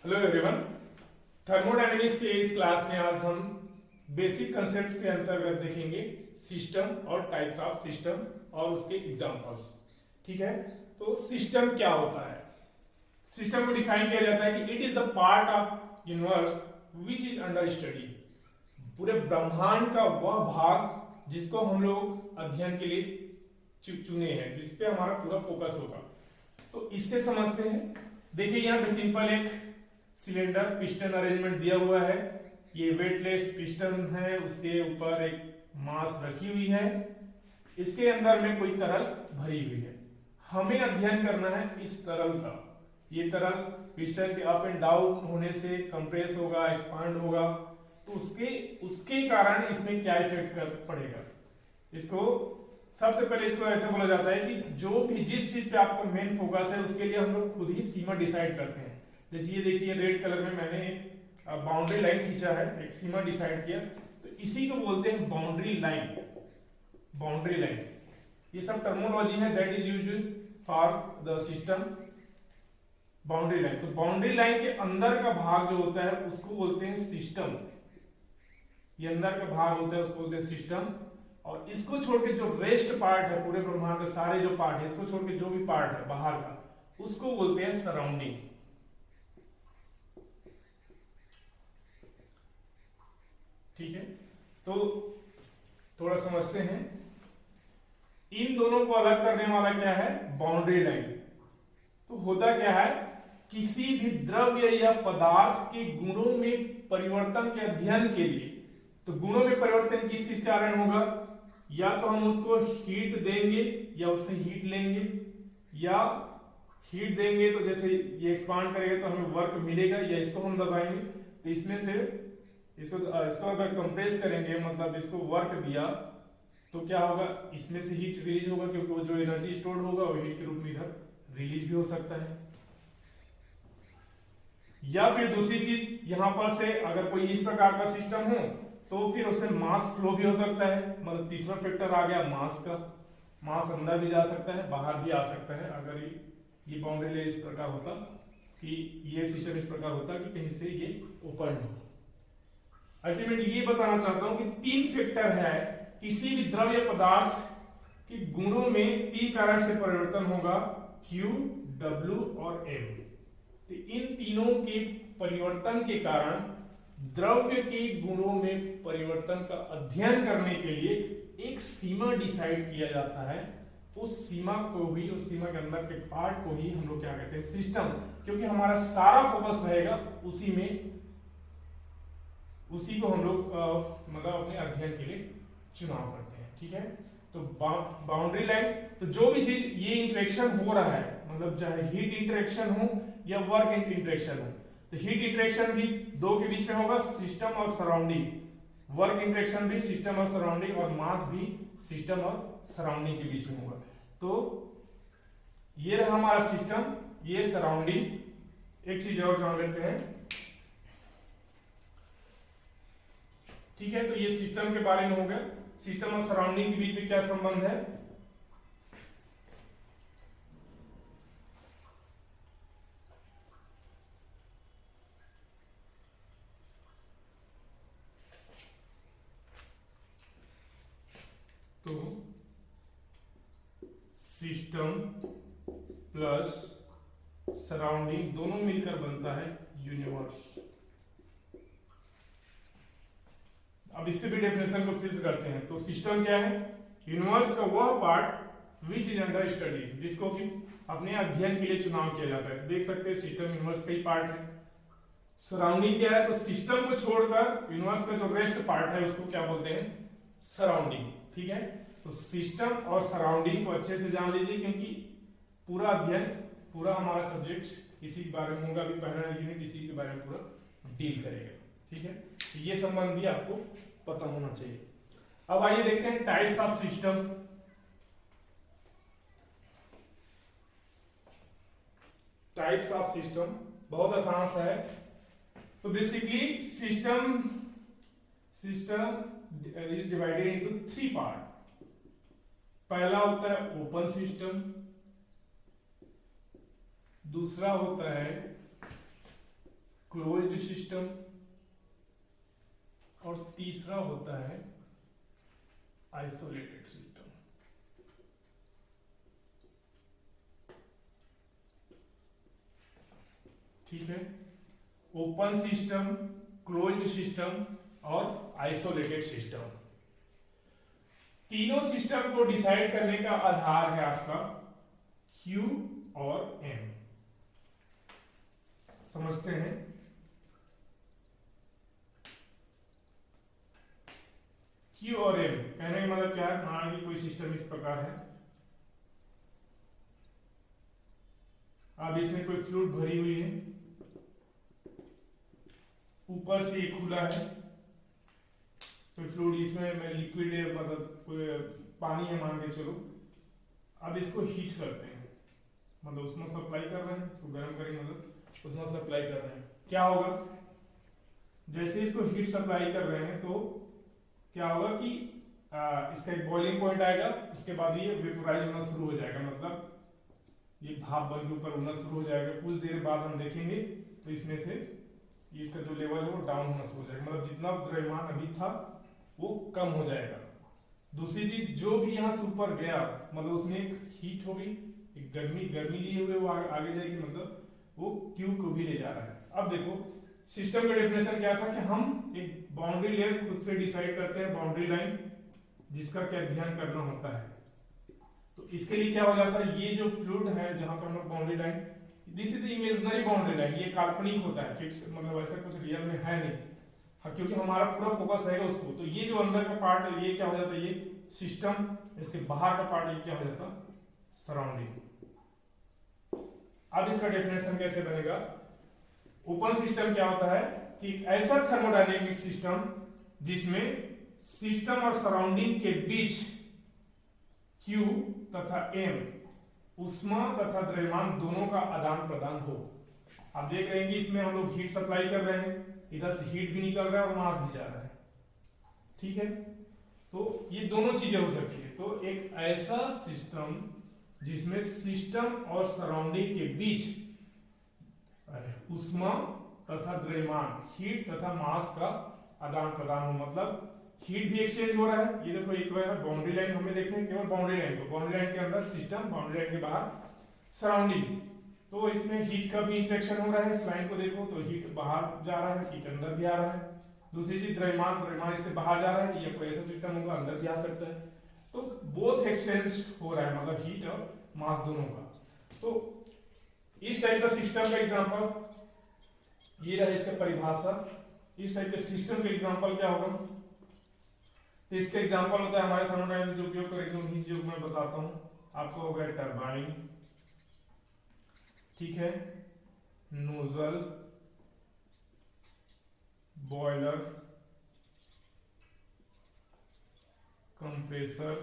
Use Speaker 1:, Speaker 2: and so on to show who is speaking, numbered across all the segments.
Speaker 1: Hello everyone. Thermodynamics के इस class में आज हम बेसिक कंसेप्ट्स के अंतर्गत देखेंगे सिस्टम और टाइप्स ऑफ सिस्टम और उसके एग्जांपल्स। ठीक है, तो सिस्टम क्या होता है? सिस्टम को डिफाइन किया जाता है कि it is the part of universe which is under study. पूरे ब्रह्मांड का वह भाग जिसको हम लोग अध्ययन के लिए चुने हैं, जिसपे हमारा पूरा फोकस होगा। तो इससे समझते हैं। देखिए यहाँ पे सिंपल एक सिलेंडर पिस्टन अरेंजमेंट दिया हुआ है। ये वेटलेस पिस्टन है, उसके ऊपर एक मास रखी हुई है, इसके अंदर में कोई तरल भरी हुई है। हमें अध्ययन करना है इस तरल का। ये तरल पिस्टन के अप एंड डाउन होने से कंप्रेस होगा, एक्सपांड होगा, तो उसके कारण इसमें क्या इफेक्ट पड़ेगा। इसको सबसे पहले इसको ऐसे बोला जाता है कि जो भी जिस चीज पे आपका मेन फोकस है उसके लिए हम लोग खुद ही सीमा डिसाइड करते हैं। जैसे ये देखिए रेड कलर में मैंने एक बाउंड्री लाइन खींचा है, एक सीमा डिसाइड किया, तो इसी को बोलते हैं बाउंड्री लाइन। बाउंड्री लाइन ये सब टर्मोलॉजी है that is used for the system. Boundary line, तो बाउंड्री लाइन के अंदर का भाग जो होता है उसको बोलते हैं सिस्टम। ये अंदर का भाग होता है उसको बोलते हैं सिस्टम। और इसको छोड़ के जो रेस्ट पार्ट है पूरे ब्रह्मांड के सारे जो पार्ट है, इसको छोड़ के जो भी पार्ट है बाहर का, उसको बोलते हैं सराउंडिंग। ठीक है, तो थोड़ा समझते हैं। इन दोनों को अलग करने वाला क्या है? Boundary line. तो होता क्या है, किसी भी द्रव्य या पदार्थ के गुणों में परिवर्तन के अध्ययन के लिए, तो गुणों में परिवर्तन किस किस कारण होगा? या तो हम उसको हीट देंगे या उससे हीट लेंगे, या हीट देंगे तो जैसे ये एक्सपांड करेगा तो हमें वर्क मिलेगा, या इसको हम दबाएंगे तो इसमें से इसको अगर कंप्रेस करेंगे, मतलब इसको वर्क दिया तो क्या होगा, इसमें से हीट रिलीज होगा, क्योंकि वो जो एनर्जी स्टोर होगा वो हीट के रूप में इधर रिलीज भी हो सकता है। या फिर दूसरी चीज, यहां पर से अगर कोई इस प्रकार का सिस्टम हो तो फिर उसमें मास फ्लो भी हो सकता है। मतलब तीसरा फैक्टर आ गया मास का। मास अंदर भी जा सकता है, बाहर भी आ सकता है। अगर ये बाउंड्री ले इस प्रकार होता कि ये सिस्टम इस प्रकार होता कि कहीं से ये ओपन हो। अल्टीमेटली ये बताना चाहता हूं कि तीन फैक्टर है, किसी भी द्रव्य पदार्थ के गुणों में तीन कारण से परिवर्तन होगा, Q, W और M। तो इन तीनों के परिवर्तन के कारण द्रव्य के गुणों में परिवर्तन का अध्ययन करने के लिए एक सीमा डिसाइड किया जाता है। उस सीमा को ही, उस सीमा के अंदर के पार्ट को ही हम लोग क्या कहते हैं? सिस्टम। क्योंकि हमारा सारा फोकस रहेगा उसी में, उसी को हम लोग मतलब अपने अध्ययन के लिए चुनाव करते हैं। ठीक है, तो बाउंड्री लाइन, तो जो भी चीज ये इंटरेक्शन हो रहा है, मतलब चाहे हीट इंटरेक्शन हो या वर्क इंटरेक्शन हो, तो हीट इंटरेक्शन भी दो के बीच में होगा, सिस्टम और सराउंडिंग। वर्क इंटरेक्शन भी सिस्टम और सराउंडिंग, और मास भी सिस्टम और सराउंडिंग के बीच में होगा। तो ये रहा हमारा सिस्टम, ये सराउंडिंग। एक चीज और जान लेते हैं। ठीक है, तो ये सिस्टम के बारे में हो गया। सिस्टम और सराउंडिंग के बीच में क्या संबंध है? तो सिस्टम प्लस सराउंडिंग दोनों मिलकर बनता है यूनिवर्स। अब इससे भी डेफिनेशन को फिक्स करते हैं। तो सिस्टम क्या है? यूनिवर्स का वह part which is under study, जिसको कि अपने अध्ययन के लिए चुनाव किया जाता है। देख सकते हैं सिस्टम यूनिवर्स का ही पार्ट है। सराउंडिंग क्या है? तो सिस्टम को छोड़कर यूनिवर्स का जो रेस्ट पार्ट है उसको क्या बोलते हैं? सराउंडिंग। ठीक है, तो सिस्टम और सराउंडिंग को अच्छे से जान लीजिए, क्योंकि पूरा अध्ययन, पूरा हमारा सब्जेक्ट इसी के बारे में होगा। अभी पहला यूनिट इसी के बारे में पूरा डील करेगा। ठीक है, तो ये संबंध भी आपको पता होना चाहिए। अब आइए देखते हैं types of system. Types of system बहुत आसान सा है। तो basically system is divided into three part. पहला होता है ओपन सिस्टम, दूसरा होता है क्लोज्ड सिस्टम, और तीसरा होता है आइसोलेटेड सिस्टम। ठीक है, ओपन सिस्टम, क्लोज्ड सिस्टम और आइसोलेटेड सिस्टम। तीनों सिस्टम को डिसाइड करने का आधार है आपका Q और M। समझते हैं, Q और M कहने का मतलब क्या है? मान लीजिए कोई सिस्टम इस प्रकार है, अब इसमें कोई फ्लूइड भरी हुई है, ऊपर से खुला है, कोई फ्लूइड इसमें लिक्विड है, मतलब कोई पानी है मान के चलो। अब इसको हीट करते हैं, मतलब उसमें सप्लाई कर रहे हैं, इसको गर्म करेंगे मतलब उसमें सप्लाई कर रहे हैं। क्या होगा, जैसे इसको हीट सप्लाई कर रहे हैं तो क्या होगा कि इसका एक बॉइलिंग पॉइंट आएगा, उसके बाद ये वेपोराइज होना शुरू हो जाएगा, मतलब ये भाप बन के ऊपर होना शुरू हो जाएगा। कुछ देर बाद हम देखेंगे तो इसमें से इसका जो लेवल है वो डाउन होना शुरू हो जाएगा, मतलब जितना द्रव्यमान अभी था वो कम हो जाएगा। दूसरी चीज, जो भी यहाँ से ऊपर गया मतलब उसमें एक हीट होगी, एक गर्मी लिए हुए वो आगे जाएगी, मतलब वो क्यू को भी ले जा रहा है। अब देखो सिस्टम का डेफिनेशन क्या था कि हम एक बाउंड्री लेयर खुद से डिसाइड करते हैं, बाउंड्री लाइन जिसका क्या ध्यान करना होता है। तो इसके लिए क्या हो जाता है, ये जो फ्लूइड है जहां पर हम लोग boundary line, this is the imaginary boundary line, ये काल्पनिक होता है, फिक्स मतलब ऐसा कुछ रियल में है नहीं। हाँ, क्योंकि हमारा पूरा फोकस रहेगा उसको। तो ये जो अंदर का पार्ट है ये क्या हो जाता है, ये सिस्टम, इसके बाहर का पार्ट ये क्या हो जाता है, सराउंडिंग। अब इसका डेफिनेशन कैसे बनेगा, ओपन सिस्टम क्या होता है कि ऐसा थर्मोडायनेमिक सिस्टम जिसमें सिस्टम और सराउंडिंग के बीच Q तथा M उष्मा तथा द्रव्यमान दोनों का आदान प्रदान हो। आप देख रहे हैं कि इसमें हम लोग हीट सप्लाई कर रहे हैं, इधर से हीट भी निकल रहा है और मास भी जा रहा है। ठीक है, तो ये दोनों चीजें हो सकती है। तो एक ऐसा सिस्टम जिसमें सिस्टम और सराउंडिंग के बीच उष्मा तथा द्रव्यमान, हीट तथा मास का आदान प्रदान हो, मतलब हीट भी एक्सचेंज हो रहा है। ये देखो एक बार बाउंड्री लाइन हमें देखते हैं, केवल बाउंड्री लाइन को, बाउंड्री लाइन के अंदर सिस्टम, बाउंड्री लाइन के बाहर सराउंडिंग, तो इसमें हीट का भी इंटरेक्शन हो रहा है। इस लाइन को देखो तो हीट बाहर जा रहा है, हीट अंदर भी आ रहा है। दूसरी चीज द्रव्यमान इससे बाहर जा रहा है, या कोई ऐसा सिस्टम होगा अंदर भी आ सकता है। तो बोथ एक्सचेंज हो रहा है, मतलब हीट और मास दोनों का। तो इस टाइप का सिस्टम का एग्जांपल ये रहा, इसका परिभाषा। इस टाइप के सिस्टम का एग्जांपल क्या होगा, तो इसका एग्जांपल होता है हमारे थर्मोडायनामिक्स जो उपयोग करेंगे उन्हीं जो मैं बताता हूं आपको। हो गया टरबाइन, ठीक है, नोजल, बॉयलर, कंप्रेसर,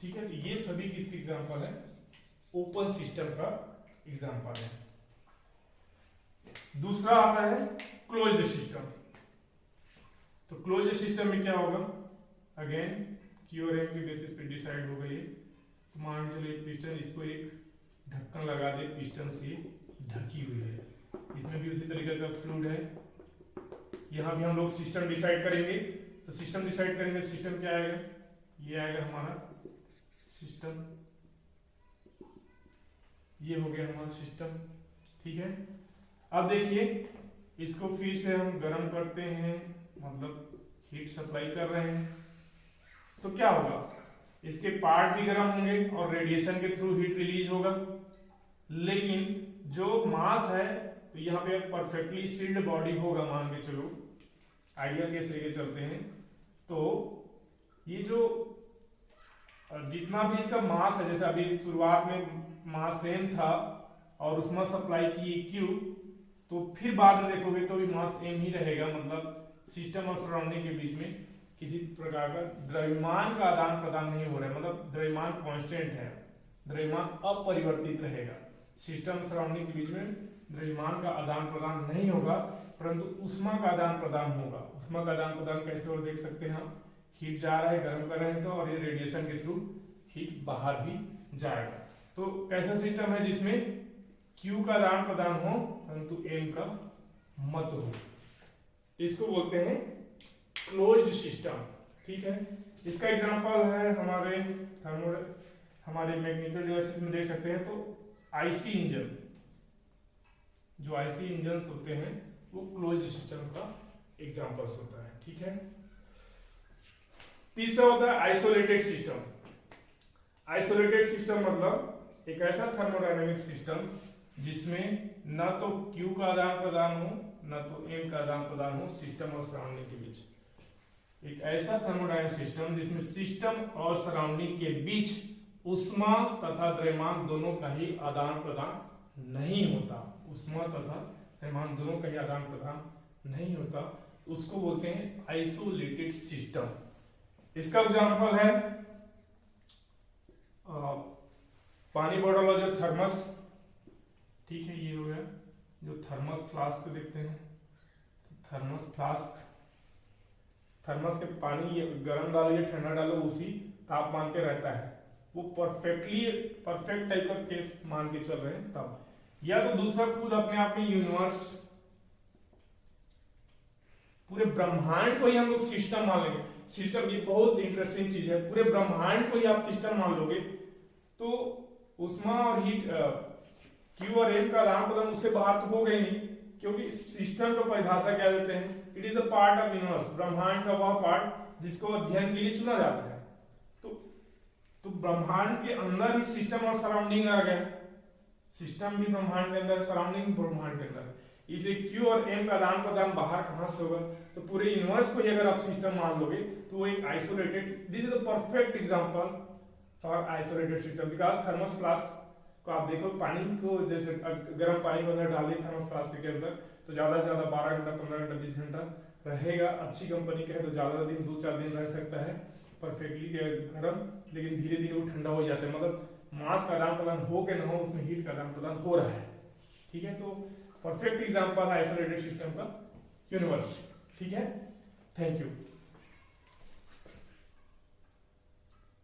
Speaker 1: ठीक है। तो ये सभी किसके एग्जांपल है, ओपन सिस्टम का एग्जांपल है। दूसरा आता है क्लोज्ड सिस्टम। तो क्लोज्ड सिस्टम में क्या होगा, अगेन Q और M के बेसिस पे डिसाइड होगा ये। तो मान के चलिए पिस्टन, इसको एक ढक्कन लगा दे, पिस्टन से ढकी हुई है, इसमें भी उसी तरीके का फ्लूइड है। यहाँ भी हम लोग सिस्टम डिसाइड करेंगे। तो सिस्टम डिसाइड करेंगे, सिस्टम क्या आएगा, ये आएगा हमारा सिस्टम, ये हो गया हमारा सिस्टम, ठीक है। अब देखिए इसको फिर से हम गर्म करते हैं, मतलब हीट सप्लाई कर रहे हैं, तो क्या होगा, इसके पार्ट भी गर्म होंगे और रेडिएशन के थ्रू हीट रिलीज होगा। लेकिन जो मास है तो यहाँ पे परफेक्टली सील्ड बॉडी होगा, मान के चलो आइडियल केस लेके चलते हैं। तो ये जो जितना भी इसका मास है, जैसे अभी शुरुआत में मास सेम था और उसमें सप्लाई की Q, तो फिर बाद में देखोगे तो भी मास एम ही रहेगा, मतलब सिस्टम और सराउंडिंग के बीच में किसी प्रकार का द्रव्यमान का आदान प्रदान नहीं हो रहा है, मतलब द्रव्यमान कांस्टेंट है, द्रव्यमान अपरिवर्तित रहेगा। सिस्टम सराउंडिंग के बीच में द्रव्यमान का आदान प्रदान नहीं होगा, परंतु उष्मा का आदान प्रदान होगा। उष्मा का आदान प्रदान कैसे और देख सकते हैं हम, हीट जा रहा है, गर्म कर रहे हैं तो, और ये रेडिएशन के थ्रू हीट बाहर भी जाएगा। तो कैसा सिस्टम है जिसमें Q का आदान प्रदान हो परंतु M का मत हो, इसको बोलते हैं क्लोज्ड सिस्टम। ठीक है, इसका एग्जांपल है हमारे मैकेनिकल डिवाइसेस में देख सकते हैं। तो आईसी इंजन, जो आईसी इंजन होते हैं वो क्लोज्ड सिस्टम का एग्जांपल्स होता है। ठीक है, तीसरा होता है आइसोलेटेड सिस्टम। आइसोलेटेड सिस्टम मतलब एक ऐसा थर्मोडायनेमिक सिस्टम जिसमें न तो Q का आदान प्रदान हो न तो M का आदान प्रदान हो सिस्टम और सराउंडिंग के बीच। एक ऐसा थर्मोडायनेमिक सिस्टम जिसमें सिस्टम और सराउंडिंग के बीच ऊष्मा तथा द्रव्यमान दोनों का ही आदान प्रदान नहीं होता। ऊष्मा तथा द्रव्यमान दोनों का ही आदान प्रदान नहीं होता, उसको बोलते हैं आइसोलेटेड सिस्टम। इसका एग्जांपल है पानी बॉटल और जो थर्मस। ठीक है, ये हो गया जो थर्मस फ्लास्क देखते हैं। तो थर्मस फ्लास्क, थर्मस के पानी ये गर्म डालो या ठंडा डालो उसी तापमान पे रहता है, वो परफेक्ट टाइप का केस मान के चल रहे हैं तब। या तो दूसरा खुद अपने आप में यूनिवर्स, पूरे ब्रह्मांड को ही हम लोग सिस्टम मान लेंगे। सिस्टम ये बहुत इंटरेस्टिंग चीज है, पूरे ब्रह्मांड को ही आप सिस्टम मान लोगे तो ऊष्मा और हीट Q और M का आदान प्रदान उससे बाहर तो हो गई नहीं, क्योंकि सिस्टम को परिभाषा क्या देते हैं, it is a part of universe, ब्रह्मांड का वह पार्ट जिसको अध्ययन के लिए चुना जाता है। तो ब्रह्मांड के अंदर ही सिस्टम और सराउंडिंग आ गया, सिस्टम भी ब्रह्मांड के अंदर, सराउंडिंग भी ब्रह्मांड के अंदर, इसलिए Q और M का आदान प्रदान बाहर कहां से होगा। तो पूरे यूनिवर्स को ही अगर आप सिस्टम मान लोगे तो वो एक isolated, this is the perfect example for isolated system. Because thermos flask को आप देखो, पानी को जैसे गर्म पानी को अंदर डाल दी थर्मस फ्लास्क के अंदर तो ज्यादा से ज्यादा 12 घंटा 15 घंटा 20 घंटा रहेगा। अच्छी कंपनी का है तो ज्यादा दिन 2-4 दिन रह सकता है परफेक्टली गर्म, लेकिन धीरे धीरे वो ठंडा हो जाता है। मतलब मास का आदान प्रदान हो के न हो, उसमें हीट का आदान प्रदान हो रहा है। ठीक है, तो परफेक्ट एग्जांपल है आइसोलेटेड सिस्टम का यूनिवर्स। ठीक है, थैंक यू।